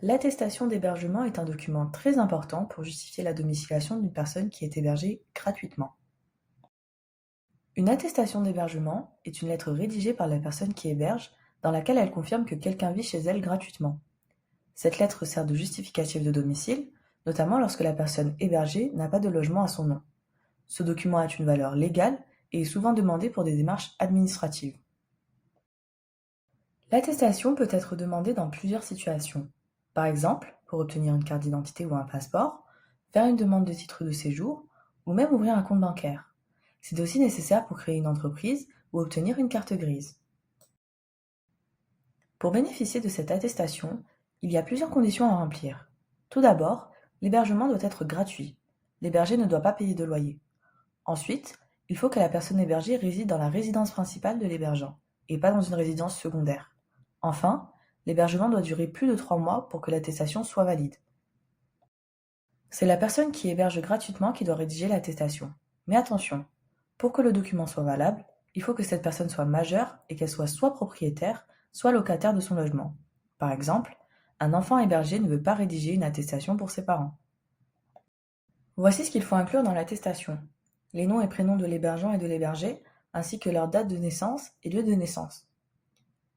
L'attestation d'hébergement est un document très important pour justifier la domiciliation d'une personne qui est hébergée gratuitement. Une attestation d'hébergement est une lettre rédigée par la personne qui héberge dans laquelle elle confirme que quelqu'un vit chez elle gratuitement. Cette lettre sert de justificatif de domicile, notamment lorsque la personne hébergée n'a pas de logement à son nom. Ce document a une valeur légale et est souvent demandé pour des démarches administratives. L'attestation peut être demandée dans plusieurs situations. Par exemple, pour obtenir une carte d'identité ou un passeport, faire une demande de titre de séjour ou même ouvrir un compte bancaire. C'est aussi nécessaire pour créer une entreprise ou obtenir une carte grise. Pour bénéficier de cette attestation, il y a plusieurs conditions à remplir. Tout d'abord, l'hébergement doit être gratuit. L'hébergé ne doit pas payer de loyer. Ensuite, il faut que la personne hébergée réside dans la résidence principale de l'hébergeant et pas dans une résidence secondaire. Enfin, l'hébergement doit durer plus de 3 mois pour que l'attestation soit valide. C'est la personne qui héberge gratuitement qui doit rédiger l'attestation. Mais attention, pour que le document soit valable, il faut que cette personne soit majeure et qu'elle soit soit propriétaire, soit locataire de son logement. Par exemple, un enfant hébergé ne veut pas rédiger une attestation pour ses parents. Voici ce qu'il faut inclure dans l'attestation. Les noms et prénoms de l'hébergeant et de l'hébergé, ainsi que leur date de naissance et lieu de naissance.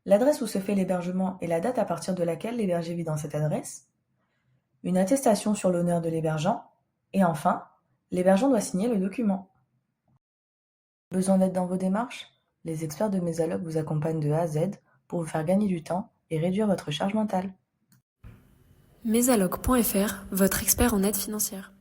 L'adresse où se fait l'hébergement et la date à partir de laquelle l'hébergé vit dans cette adresse. Une attestation sur l'honneur de l'hébergeant. Et enfin, l'hébergeant doit signer le document. Besoin d'aide dans vos démarches? Les experts de Mesalog vous accompagnent de A à Z pour vous faire gagner du temps et réduire votre charge mentale. Mesalog.fr, votre expert en aide financière.